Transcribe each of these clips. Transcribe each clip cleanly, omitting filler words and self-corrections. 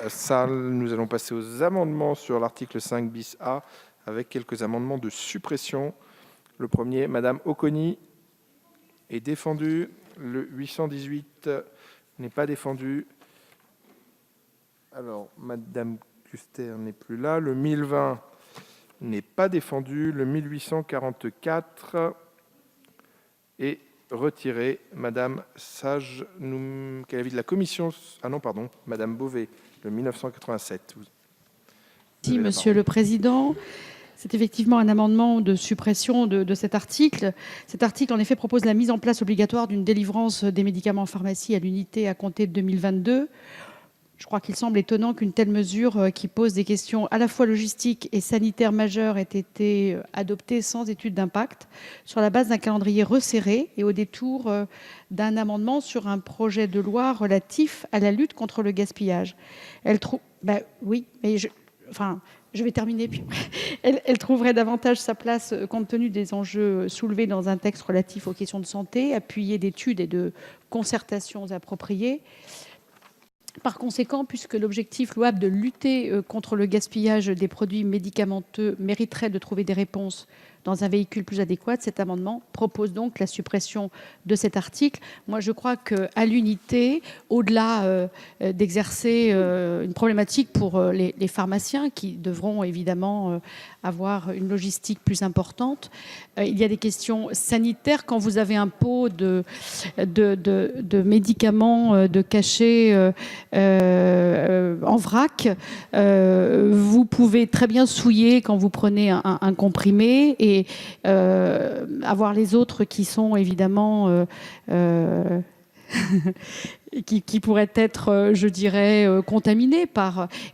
salle. Nous allons passer aux amendements sur l'article 5 bis A avec quelques amendements de suppression. Le premier, Madame Oconi, est défendu. Le 818 n'est pas défendu. Alors, Madame Custer n'est plus là. Le 1020 n'est pas défendu. Le 1844 est retiré. Madame Sage, quel est l'avis de la commission? Ah non, pardon, Madame Beauvais, le 1987. Merci, Monsieur le Président. C'est effectivement un amendement de suppression de cet article. Cet article, en effet, propose la mise en place obligatoire d'une délivrance des médicaments en pharmacie à l'unité à compter de 2022. Je crois qu'il semble étonnant qu'une telle mesure qui pose des questions à la fois logistiques et sanitaires majeures ait été adoptée sans étude d'impact, sur la base d'un calendrier resserré et au détour d'un amendement sur un projet de loi relatif à la lutte contre le gaspillage. Oui, mais je vais terminer. Puis elle trouverait davantage sa place compte tenu des enjeux soulevés dans un texte relatif aux questions de santé, appuyé d'études et de concertations appropriées. Par conséquent, puisque l'objectif louable de lutter contre le gaspillage des produits médicamenteux mériterait de trouver des réponses dans un véhicule plus adéquat, cet amendement propose donc la suppression de cet article. Moi, je crois qu'à l'unité, au-delà d'exercer une problématique pour les pharmaciens qui devront évidemment avoir une logistique plus importante, il y a des questions sanitaires. Quand vous avez un pot de médicaments, de cachets en vrac, vous pouvez très bien souiller quand vous prenez un comprimé et avoir les autres qui sont évidemment qui pourraient être, je dirais, contaminés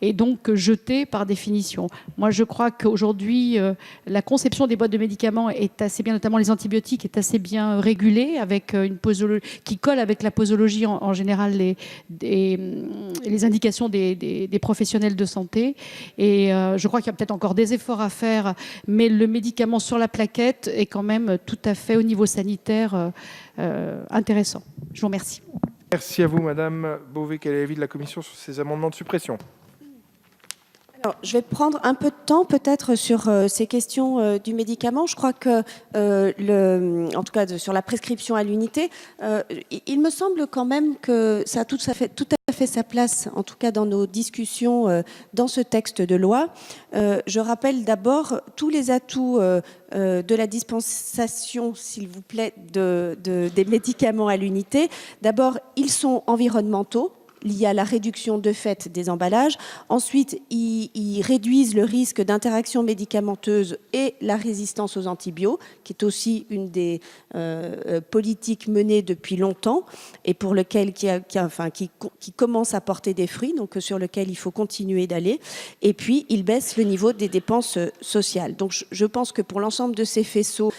et donc jetés par définition. Moi, je crois qu'aujourd'hui, la conception des boîtes de médicaments est assez bien, notamment les antibiotiques, est assez bien régulée, avec une posologie qui colle avec la posologie en général, les indications des professionnels de santé. Et je crois qu'il y a peut-être encore des efforts à faire, mais le médicament sur la plaquette est quand même tout à fait, au niveau sanitaire, intéressant. Je vous remercie. Merci à vous, Madame Beauvais. Quel est l'avis de la commission sur ces amendements de suppression? Alors, je vais prendre un peu de temps peut-être sur ces questions du médicament. Je crois que, en tout cas sur la prescription à l'unité, il me semble quand même que ça a tout à fait sa place, en tout cas dans nos discussions dans ce texte de loi. Je rappelle d'abord tous les atouts de la dispensation, s'il vous plaît, des médicaments à l'unité. D'abord, ils sont environnementaux, liés à la réduction de fait des emballages. Ensuite, ils réduisent le risque d'interaction médicamenteuse et la résistance aux antibiotiques, qui est aussi une des politiques menées depuis longtemps et pour lequel qui commence à porter des fruits, donc sur lequel il faut continuer d'aller. Et puis, ils baissent le niveau des dépenses sociales. Donc, je pense que pour l'ensemble de ces faisceaux,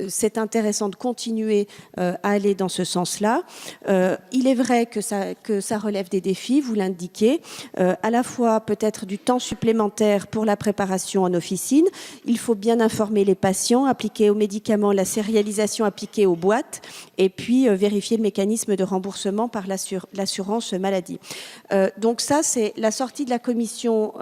c'est intéressant de continuer à aller dans ce sens-là. Il est vrai que ça relève des défis, vous l'indiquez, à la fois peut-être du temps supplémentaire pour la préparation en officine. Il faut bien informer les patients, appliquer aux médicaments la sérialisation appliquée aux boîtes et puis vérifier le mécanisme de remboursement par l'assurance maladie. Donc ça, c'est la sortie de la commission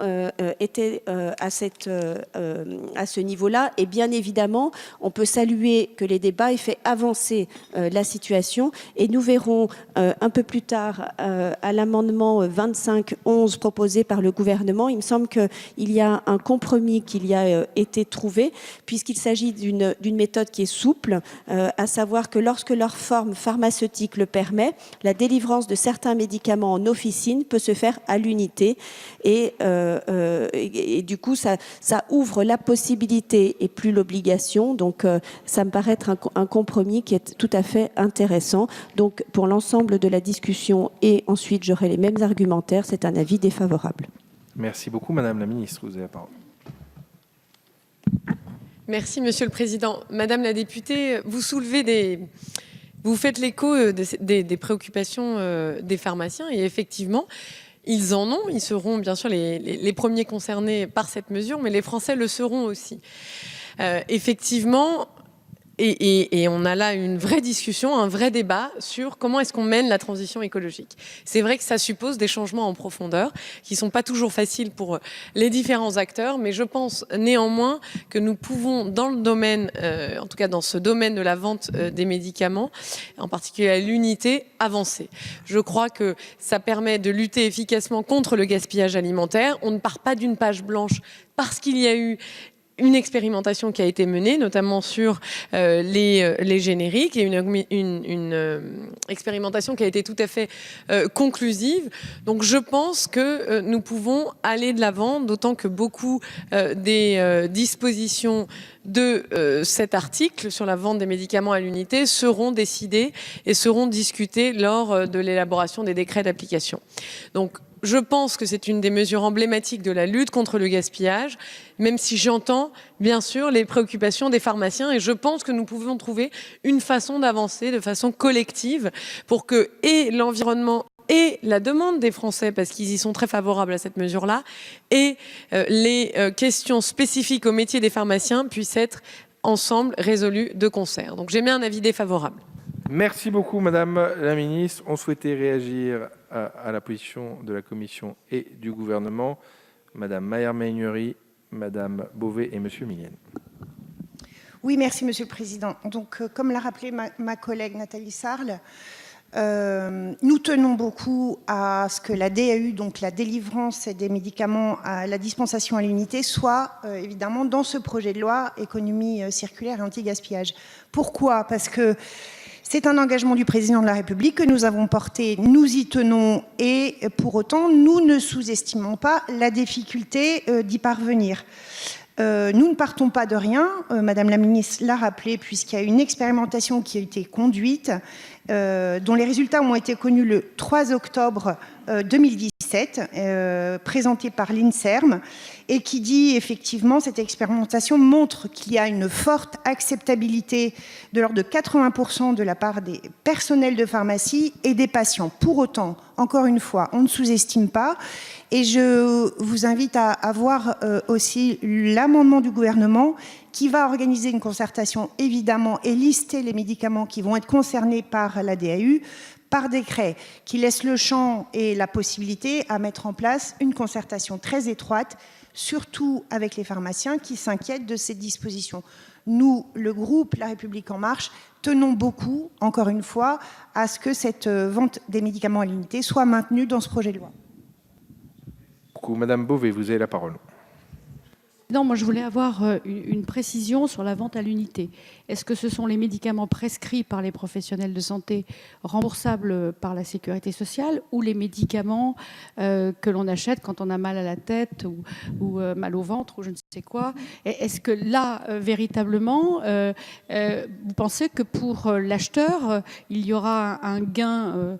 était à ce niveau-là et bien évidemment, on peut saluer que les débats aient fait avancer la situation et nous verrons un peu plus tard à l'amendement 2511 proposé par le gouvernement. Il me semble qu'il y a un compromis qui y a été trouvé puisqu'il s'agit d'une méthode qui est souple, à savoir que lorsque leur forme pharmaceutique le permet, la délivrance de certains médicaments en officine peut se faire à l'unité et du coup ça ouvre la possibilité et plus l'obligation. Donc ça me paraît être un compromis qui est tout à fait intéressant. Donc pour l'ensemble de la discussion et ensuite j'aurai les mêmes argumentaires, c'est un avis défavorable. Merci beaucoup, Madame la Ministre. Vous avez la parole. Merci, Monsieur le Président. Madame la députée, vous faites l'écho des préoccupations des pharmaciens et effectivement, ils en ont. Ils seront bien sûr les premiers concernés par cette mesure, mais les Français le seront aussi. Effectivement, Et on a là une vraie discussion, un vrai débat sur comment est-ce qu'on mène la transition écologique. C'est vrai que ça suppose des changements en profondeur qui ne sont pas toujours faciles pour les différents acteurs, mais je pense néanmoins que nous pouvons, dans le domaine, en tout cas dans ce domaine de la vente des médicaments, en particulier à l'unité, avancer. Je crois que ça permet de lutter efficacement contre le gaspillage alimentaire. On ne part pas d'une page blanche parce qu'il y a eu une expérimentation qui a été menée, notamment sur les génériques, et une expérimentation qui a été tout à fait conclusive. Donc je pense que nous pouvons aller de l'avant, d'autant que beaucoup des dispositions de cet article sur la vente des médicaments à l'unité seront décidées et seront discutées lors de l'élaboration des décrets d'application. Donc je pense que c'est une des mesures emblématiques de la lutte contre le gaspillage, même si j'entends bien sûr les préoccupations des pharmaciens, et je pense que nous pouvons trouver une façon d'avancer de façon collective pour que et l'environnement et la demande des Français, parce qu'ils y sont très favorables à cette mesure-là, et les questions spécifiques au métier des pharmaciens puissent être ensemble résolues de concert. Donc j'émets un avis défavorable. Merci beaucoup, Madame la Ministre. On souhaitait réagir à la position de la Commission et du gouvernement. Madame Maher-Meignery, Madame Beauvais et Monsieur Millienne. Oui, merci Monsieur le Président. Donc, comme l'a rappelé ma collègue Nathalie Sarle, nous tenons beaucoup à ce que la DAU, donc la délivrance des médicaments à la dispensation à l'unité, soit évidemment dans ce projet de loi économie circulaire et anti-gaspillage. Pourquoi ? Parce que c'est un engagement du président de la République que nous avons porté, nous y tenons, et pour autant, nous ne sous-estimons pas la difficulté d'y parvenir. Nous ne partons pas de rien, Madame la Ministre l'a rappelé, puisqu'il y a une expérimentation qui a été conduite, dont les résultats ont été connus le 3 octobre 2017, présentée par l'INSERM, et qui dit effectivement, cette expérimentation montre qu'il y a une forte acceptabilité de l'ordre de 80% de la part des personnels de pharmacie et des patients. Pour autant, encore une fois, on ne sous-estime pas, et je vous invite à voir aussi l'amendement du gouvernement qui va organiser une concertation évidemment et lister les médicaments qui vont être concernés par la DAU par décret, qui laisse le champ et la possibilité à mettre en place une concertation très étroite, surtout avec les pharmaciens qui s'inquiètent de ces dispositions. Nous, le groupe La République En Marche, tenons beaucoup, encore une fois, à ce que cette vente des médicaments à l'unité soit maintenue dans ce projet de loi. Madame Beauvais, vous avez la parole. Non, moi je voulais avoir une précision sur la vente à l'unité. Est-ce que ce sont les médicaments prescrits par les professionnels de santé remboursables par la sécurité sociale ou les médicaments que l'on achète quand on a mal à la tête ou mal au ventre ou je ne sais quoi? Est-ce que là, véritablement, vous pensez que pour l'acheteur, il y aura un gain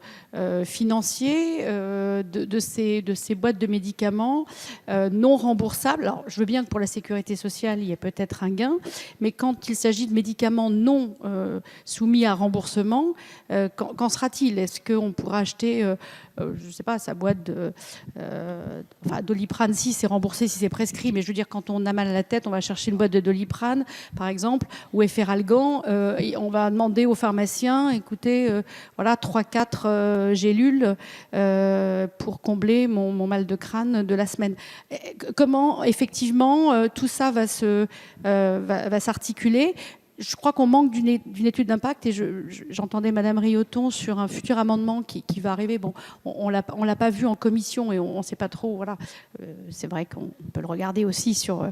financier de ces boîtes de médicaments non remboursables? Alors, je veux bien que pour la sécurité sociale, il y a peut-être un gain, mais quand il s'agit de médicaments non soumis à remboursement, qu'en sera-t-il? Est-ce qu'on pourra acheter, je ne sais pas, sa boîte Doliprane, si c'est remboursé, si c'est prescrit, mais je veux dire, quand on a mal à la tête, on va chercher une boîte de Doliprane, par exemple, ou Efferalgan, et on va demander au pharmacien, écoutez, voilà, 3-4 gélules pour combler mon mal de crâne de la semaine. Comment, effectivement, tout ça va s'articuler? Je crois qu'on manque d'une étude d'impact, et j'entendais Madame Rioton sur un futur amendement qui va arriver. Bon, on l'a pas vu en commission et on ne sait pas trop. Voilà, c'est vrai qu'on peut le regarder aussi sur,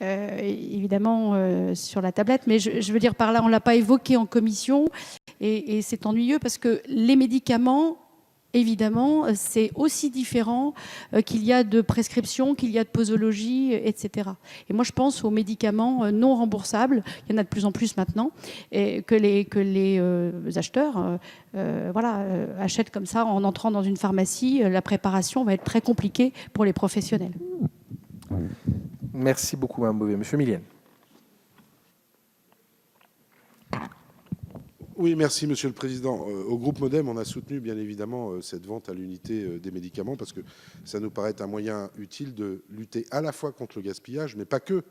évidemment, sur la tablette. Mais je veux dire par là, on l'a pas évoqué en commission et c'est ennuyeux parce que les médicaments, évidemment, c'est aussi différent qu'il y a de prescription, qu'il y a de posologie, etc. Et moi, je pense aux médicaments non remboursables. Il y en a de plus en plus maintenant, et que les acheteurs achètent comme ça en entrant dans une pharmacie. La préparation va être très compliquée pour les professionnels. Merci beaucoup, Mme Beauvais. Monsieur Millienne. Oui, merci Monsieur le Président. Au groupe Modem, on a soutenu bien évidemment cette vente à l'unité des médicaments parce que ça nous paraît un moyen utile de lutter à la fois contre le gaspillage, mais pas que,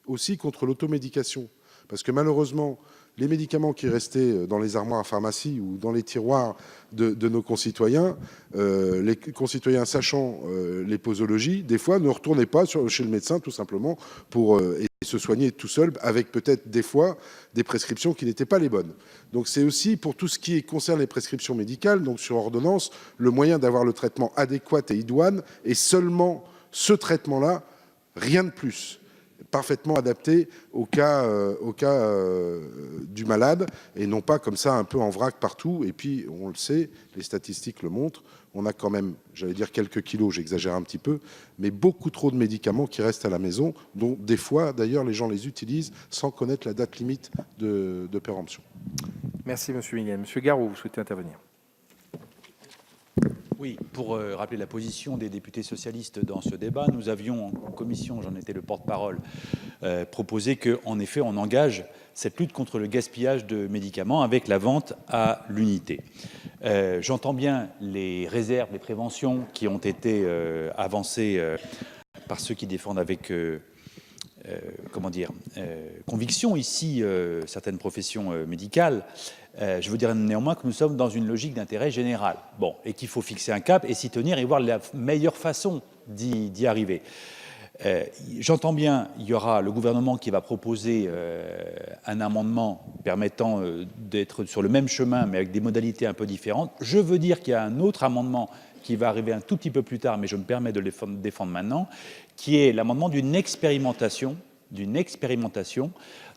aussi contre l'automédication. Parce que malheureusement, les médicaments qui restaient dans les armoires à pharmacie ou dans les tiroirs de nos concitoyens, les concitoyens sachant les posologies, des fois ne retournaient pas chez le médecin tout simplement pour se soigner tout seul, avec peut-être des fois des prescriptions qui n'étaient pas les bonnes. Donc c'est aussi pour tout ce qui concerne les prescriptions médicales, donc sur ordonnance, le moyen d'avoir le traitement adéquat et idoine, et seulement ce traitement-là, rien de plus, parfaitement adapté au cas du malade, et non pas comme ça un peu en vrac partout. Et puis on le sait, les statistiques le montrent, on a quand même, j'allais dire quelques kilos, j'exagère un petit peu, mais beaucoup trop de médicaments qui restent à la maison, dont des fois d'ailleurs les gens les utilisent sans connaître la date limite de péremption. Merci Monsieur Miguel. Monsieur Garot, vous souhaitez intervenir? Oui, pour rappeler la position des députés socialistes dans ce débat, nous avions en commission, j'en étais le porte-parole, proposé qu'en effet on engage cette lutte contre le gaspillage de médicaments avec la vente à l'unité. J'entends bien les réserves, les préventions qui ont été avancées par ceux qui défendent avec conviction ici certaines professions médicales. Je veux dire néanmoins que nous sommes dans une logique d'intérêt général. Bon, et qu'il faut fixer un cap et s'y tenir et voir la meilleure façon d'y arriver. J'entends bien, il y aura le gouvernement qui va proposer un amendement permettant d'être sur le même chemin mais avec des modalités un peu différentes. Je veux dire qu'il y a un autre amendement qui va arriver un tout petit peu plus tard, mais je me permets de le défendre maintenant, qui est l'amendement d'une expérimentation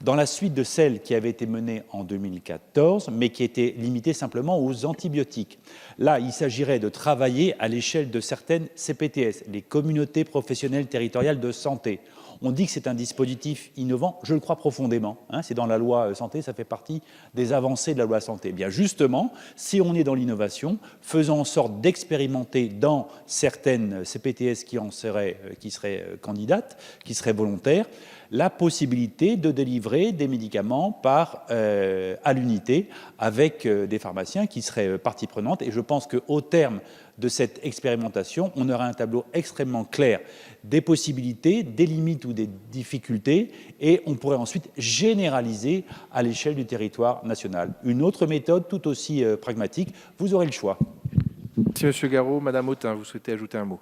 dans la suite de celle qui avait été menée en 2014, mais qui était limitée simplement aux antibiotiques. Là, il s'agirait de travailler à l'échelle de certaines CPTS, les communautés professionnelles territoriales de santé. On dit que c'est un dispositif innovant, je le crois profondément. C'est dans la loi santé, ça fait partie des avancées de la loi santé. Eh bien justement, si on est dans l'innovation, faisons en sorte d'expérimenter dans certaines CPTS qui seraient candidates, qui seraient volontaires, la possibilité de délivrer des médicaments à l'unité avec des pharmaciens qui seraient partie prenante. Et je pense qu'au terme de cette expérimentation, on aura un tableau extrêmement clair des possibilités, des limites ou des difficultés, et on pourrait ensuite généraliser à l'échelle du territoire national. Une autre méthode tout aussi pragmatique, vous aurez le choix. Merci Monsieur Garot. Madame Autain, vous souhaitez ajouter un mot?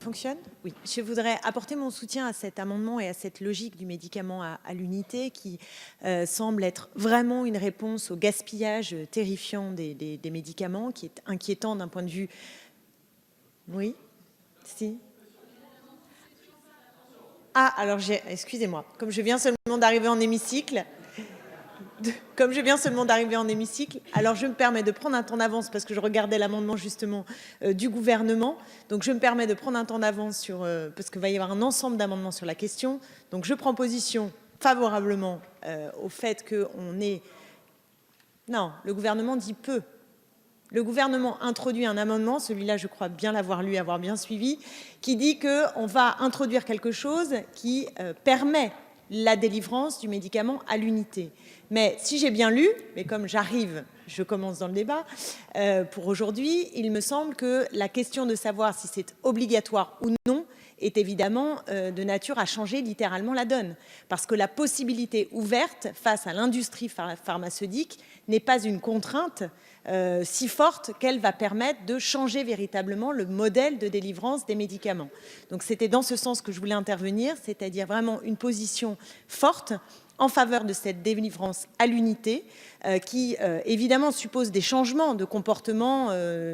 Fonctionne ? Oui. Je voudrais apporter mon soutien à cet amendement et à cette logique du médicament à l'unité qui semble être vraiment une réponse au gaspillage terrifiant des médicaments, qui est inquiétant d'un point de vue... Oui ? Si ? Ah, alors excusez-moi, comme je viens seulement d'arriver en hémicycle... alors je me permets de prendre un temps d'avance parce que je regardais l'amendement justement du gouvernement. Donc je me permets de prendre un temps d'avance parce qu'il va y avoir un ensemble d'amendements sur la question. Donc je prends position favorablement au fait qu'on ait... Non, le gouvernement dit peu. Le gouvernement introduit un amendement, celui-là je crois bien l'avoir lu, avoir bien suivi, qui dit qu'on va introduire quelque chose qui permet la délivrance du médicament à l'unité. Mais si j'ai bien lu, mais comme je commence dans le débat, pour aujourd'hui, il me semble que la question de savoir si c'est obligatoire ou non est évidemment de nature à changer littéralement la donne. Parce que la possibilité ouverte face à l'industrie pharmaceutique n'est pas une contrainte si forte qu'elle va permettre de changer véritablement le modèle de délivrance des médicaments. Donc c'était dans ce sens que je voulais intervenir, c'est-à-dire vraiment une position forte en faveur de cette délivrance à l'unité qui évidemment suppose des changements de comportement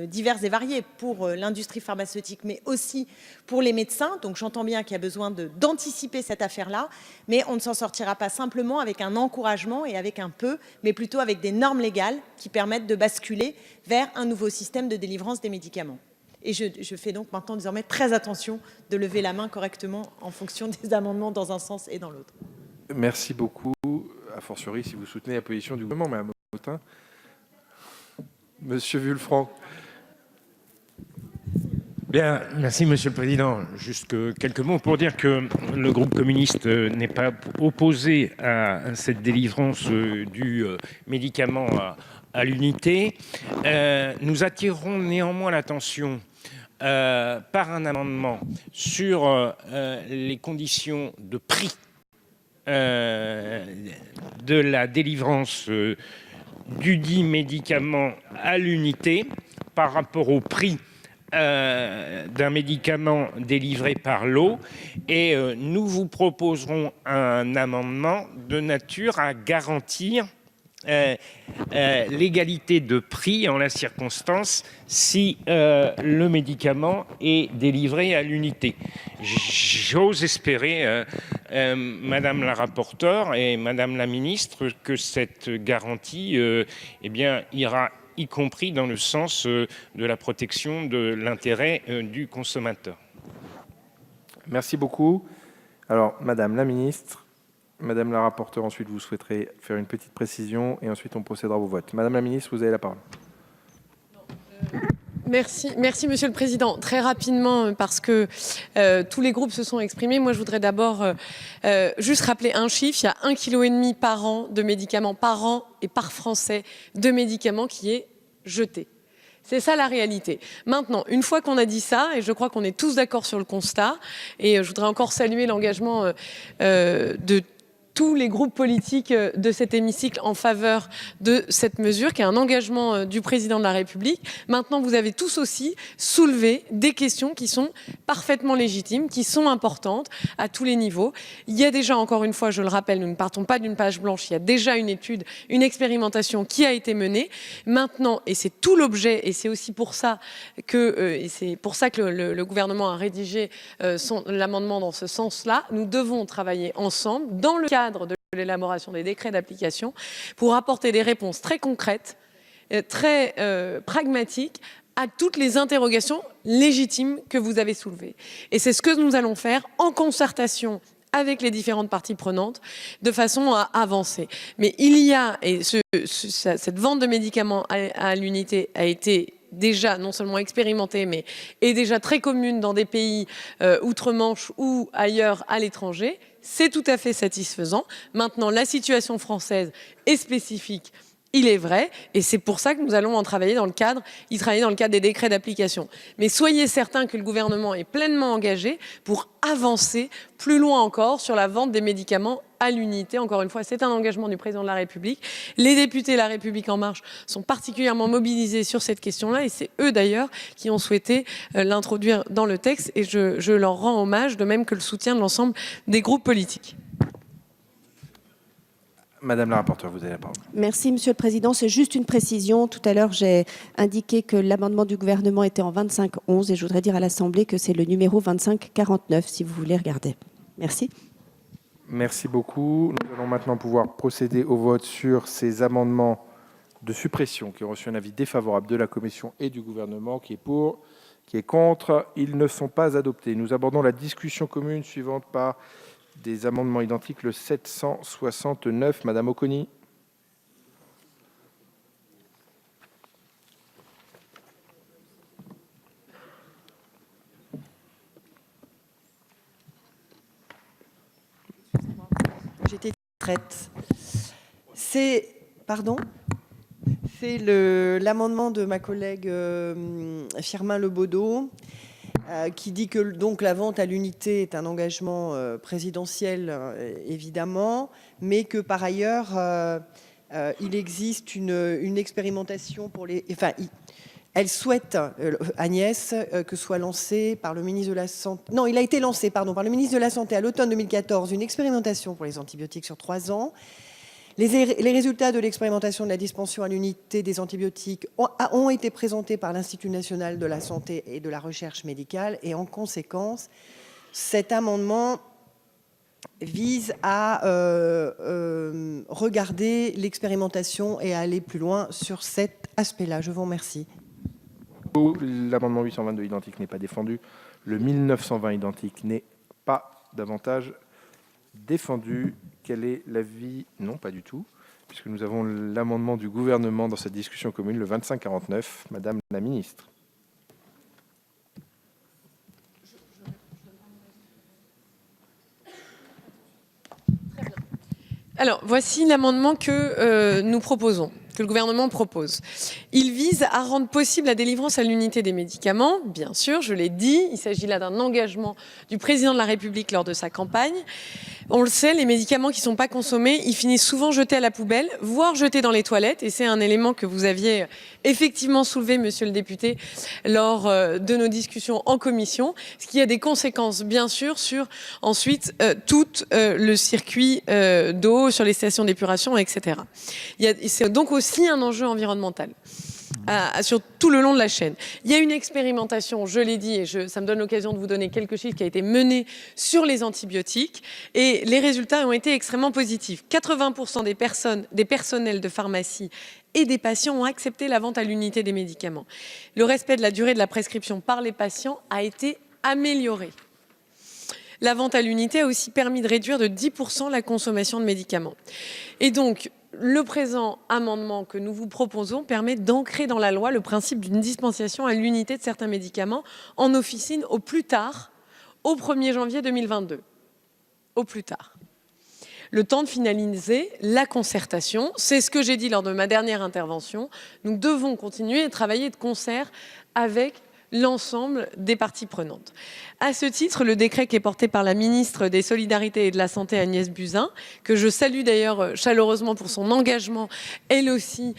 divers et variés pour l'industrie pharmaceutique mais aussi pour les médecins. Donc j'entends bien qu'il y a besoin d'anticiper cette affaire-là, mais on ne s'en sortira pas simplement avec un encouragement et avec un peu, mais plutôt avec des normes légales qui permettent de basculer vers un nouveau système de délivrance des médicaments. Et je fais donc maintenant désormais très attention de lever la main correctement en fonction des amendements dans un sens et dans l'autre. Merci beaucoup, a fortiori si vous soutenez la position du gouvernement, Madame Autain. Monsieur Vulfranc. Bien, merci Monsieur le Président. Juste quelques mots pour dire que le groupe communiste n'est pas opposé à cette délivrance du médicament à l'unité. Nous attirerons néanmoins l'attention par un amendement sur les conditions de prix de la délivrance dudit médicament à l'unité par rapport au prix d'un médicament délivré par lot, et nous vous proposerons un amendement de nature à garantir l'égalité de prix en la circonstance si le médicament est délivré à l'unité. J'ose espérer, Madame la rapporteure et Madame la ministre, que cette garantie eh bien, ira y compris dans le sens de la protection de l'intérêt du consommateur. Merci beaucoup. Alors, Madame la ministre, Madame la rapporteure, ensuite vous souhaiterez faire une petite précision et ensuite on procédera au vote. Madame la ministre, vous avez la parole. Merci, Monsieur le Président. Très rapidement, parce que tous les groupes se sont exprimés, moi je voudrais d'abord juste rappeler un chiffre. Il y a 1,5 kg par an de médicaments par an et par Français de médicaments qui est jeté. C'est ça la réalité. Maintenant, une fois qu'on a dit ça, et je crois qu'on est tous d'accord sur le constat, et je voudrais encore saluer l'engagement de tous les groupes politiques de cet hémicycle en faveur de cette mesure, qui est un engagement du président de la République. Maintenant, vous avez tous aussi soulevé des questions qui sont parfaitement légitimes, qui sont importantes à tous les niveaux. Il y a déjà, encore une fois, je le rappelle, nous ne partons pas d'une page blanche, il y a déjà une étude, une expérimentation qui a été menée. Maintenant, et c'est tout l'objet, et c'est aussi pour ça que, le gouvernement a rédigé l'amendement dans ce sens-là, nous devons travailler ensemble dans le cadre de l'élaboration des décrets d'application pour apporter des réponses très concrètes, très pragmatiques à toutes les interrogations légitimes que vous avez soulevées. Et c'est ce que nous allons faire en concertation avec les différentes parties prenantes de façon à avancer. Mais il y a, et cette vente de médicaments à l'unité a été déjà non seulement expérimentée, mais est déjà très commune dans des pays outre-Manche ou ailleurs à l'étranger. C'est tout à fait satisfaisant. Maintenant, la situation française est spécifique, il est vrai, et c'est pour ça que nous allons y travailler dans le cadre des décrets d'application. Mais soyez certains que le gouvernement est pleinement engagé pour avancer plus loin encore sur la vente des médicaments à l'unité. Encore une fois, c'est un engagement du président de la République. Les députés La République En Marche sont particulièrement mobilisés sur cette question-là, et c'est eux d'ailleurs qui ont souhaité l'introduire dans le texte, et je leur rends hommage, de même que le soutien de l'ensemble des groupes politiques. Madame la rapporteure, vous avez la parole. Merci, Monsieur le Président. C'est juste une précision. Tout à l'heure, j'ai indiqué que l'amendement du gouvernement était en 2511 et je voudrais dire à l'Assemblée que c'est le numéro 2549, si vous voulez regarder. Merci. Merci beaucoup. Nous allons maintenant pouvoir procéder au vote sur ces amendements de suppression qui ont reçu un avis défavorable de la Commission et du gouvernement. Qui est pour, qui est contre? Ils ne sont pas adoptés. Nous abordons la discussion commune suivante par des amendements identiques, le 769. Madame Oconi. J'étais traite. C'est l'amendement de ma collègue Firmin Lebaudot qui dit que donc la vente à l'unité est un engagement présidentiel évidemment, mais que par ailleurs il existe une expérimentation pour les. Enfin, elle souhaite, Agnès, que soit lancé par le ministre de la Santé. Non, il a été lancé, pardon, par le ministre de la Santé à l'automne 2014, une expérimentation pour les antibiotiques sur 3 ans. Les résultats de l'expérimentation de la dispensation à l'unité des antibiotiques ont été présentés par l'Institut national de la santé et de la recherche médicale. Et en conséquence, cet amendement vise à regarder l'expérimentation et à aller plus loin sur cet aspect-là. Je vous remercie. L'amendement 822 identique n'est pas défendu. Le 1920 identique n'est pas davantage défendu. Quel est l'avis? Non, pas du tout, puisque nous avons l'amendement du gouvernement dans cette discussion commune, le 2549. Madame la ministre. Alors, voici l'amendement que nous proposons. que le gouvernement propose. Il vise à rendre possible la délivrance à l'unité des médicaments. Bien sûr, je l'ai dit, il s'agit là d'un engagement du président de la République lors de sa campagne. On le sait, les médicaments qui ne sont pas consommés, ils finissent souvent jetés à la poubelle, voire jetés dans les toilettes. Et c'est un élément que vous aviez effectivement soulevé, monsieur le député, lors de nos discussions en commission, ce qui a des conséquences, bien sûr, sur ensuite tout le circuit d'eau, sur les stations d'épuration, etc. C'est donc aussi un enjeu environnemental sur tout le long de la chaîne. Il y a une expérimentation, je l'ai dit, et ça me donne l'occasion de vous donner quelques chiffres, qui a été menée sur les antibiotiques, et les résultats ont été extrêmement positifs. 80% des personnels de pharmacie et des patients ont accepté la vente à l'unité des médicaments. Le respect de la durée de la prescription par les patients a été amélioré. La vente à l'unité a aussi permis de réduire de 10% la consommation de médicaments. Et donc, le présent amendement que nous vous proposons permet d'ancrer dans la loi le principe d'une dispensation à l'unité de certains médicaments en officine au plus tard, au 1er janvier 2022. Au plus tard. Le temps de finaliser la concertation, c'est ce que j'ai dit lors de ma dernière intervention. Nous devons continuer à travailler de concert avec l'ensemble des parties prenantes. À ce titre, le décret qui est porté par la ministre des Solidarités et de la Santé, Agnès Buzyn, que je salue d'ailleurs chaleureusement pour son engagement, elle aussi,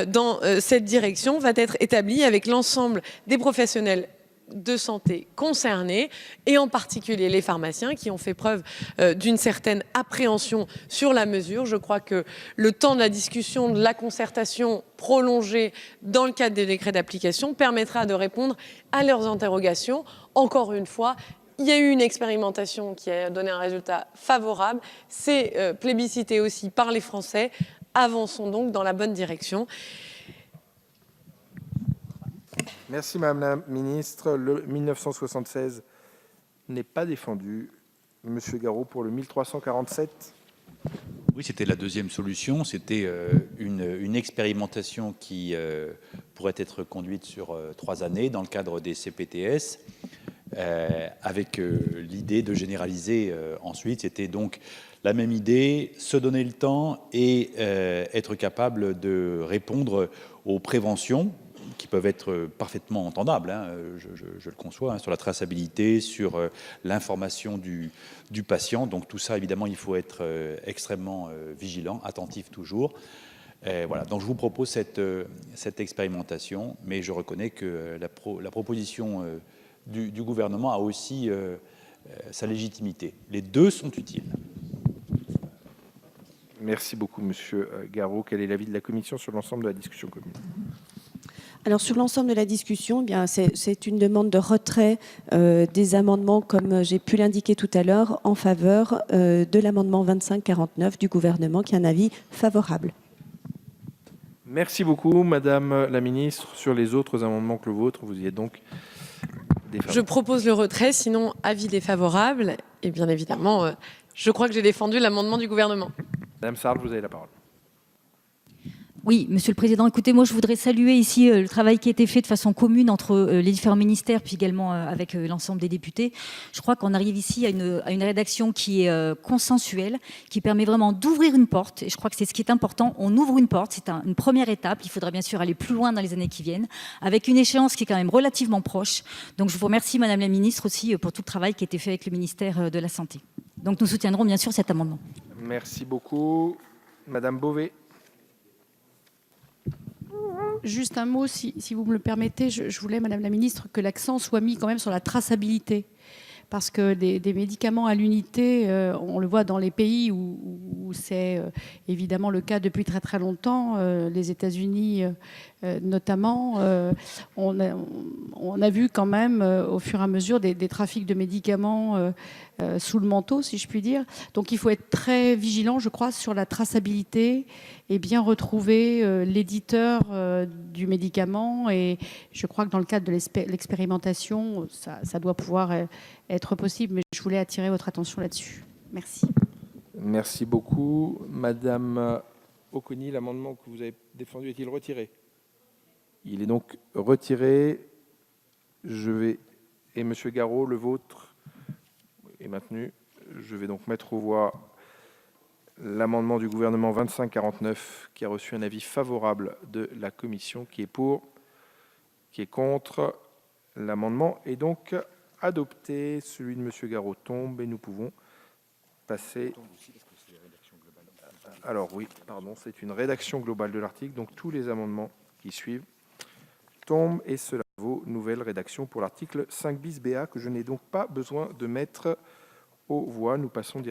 dans cette direction, va être établi avec l'ensemble des professionnels de santé concernés, et en particulier les pharmaciens qui ont fait preuve d'une certaine appréhension sur la mesure. Je crois que le temps de la discussion, de la concertation prolongée dans le cadre des décrets d'application permettra de répondre à leurs interrogations. Encore une fois, il y a eu une expérimentation qui a donné un résultat favorable. C'est plébiscité aussi par les Français. Avançons donc dans la bonne direction. Merci Madame la Ministre. Le 1976 n'est pas défendu. Monsieur Garot pour le 1347. Oui, c'était la deuxième solution. C'était une expérimentation qui pourrait être conduite sur 3 années dans le cadre des CPTS, avec l'idée de généraliser ensuite. C'était donc la même idée, se donner le temps et être capable de répondre aux préventions qui peuvent être parfaitement entendables, hein, je le conçois, hein, sur la traçabilité, sur l'information du patient. Donc tout ça, évidemment, il faut être extrêmement vigilant, attentif toujours. Voilà, donc je vous propose cette expérimentation, mais je reconnais que la proposition du gouvernement a aussi sa légitimité. Les deux sont utiles. Merci beaucoup, Monsieur Garot. Quel est l'avis de la Commission sur l'ensemble de la discussion commune ? Alors sur l'ensemble de la discussion, eh bien c'est une demande de retrait des amendements, comme j'ai pu l'indiquer tout à l'heure, en faveur de l'amendement 2549 du gouvernement, qui a un avis favorable. Merci beaucoup, Madame la Ministre. Sur les autres amendements que le vôtre, vous y êtes donc défavorable. Je propose le retrait, sinon avis défavorable. Et bien évidemment, je crois que j'ai défendu l'amendement du gouvernement. Madame Sarle, vous avez la parole. Oui, Monsieur le Président, écoutez, moi je voudrais saluer ici le travail qui a été fait de façon commune entre les différents ministères, puis également avec l'ensemble des députés. Je crois qu'on arrive ici à une rédaction qui est consensuelle, qui permet vraiment d'ouvrir une porte, et je crois que c'est ce qui est important. On ouvre une porte, c'est une première étape. Il faudra bien sûr aller plus loin dans les années qui viennent, avec une échéance qui est quand même relativement proche. Donc je vous remercie, Madame la Ministre, aussi pour tout le travail qui a été fait avec le ministère de la Santé. Donc nous soutiendrons bien sûr cet amendement. Merci beaucoup. Madame Beauvais. Juste un mot, si vous me le permettez, je voulais, Madame la Ministre, que l'accent soit mis quand même sur la traçabilité. Parce que des médicaments à l'unité, on le voit dans les pays où c'est évidemment le cas depuis très très longtemps, les États-Unis notamment, on a vu quand même au fur et à mesure des trafics de médicaments sous le manteau, si je puis dire. Donc il faut être très vigilant, je crois, sur la traçabilité et bien retrouver l'éditeur du médicament. Et je crois que dans le cadre de l'expérimentation, ça doit pouvoir être possible. Mais je voulais attirer votre attention là-dessus. Merci. Merci beaucoup. Madame Oconi, l'amendement que vous avez défendu est-il retiré ? Il est donc retiré. Et Monsieur Garot, le vôtre est maintenu. Je vais donc mettre aux voix l'amendement du gouvernement 2549 qui a reçu un avis favorable de la commission, qui est pour, qui est contre. L'amendement est donc adopté. Celui de Monsieur Garot tombe et nous pouvons passer. Alors oui, pardon, c'est une rédaction globale de l'article, donc tous les amendements qui suivent tombent et cela vaut nouvelle rédaction pour l'article 5 bis BA que je n'ai donc pas besoin de mettre aux voix. Nous passons directement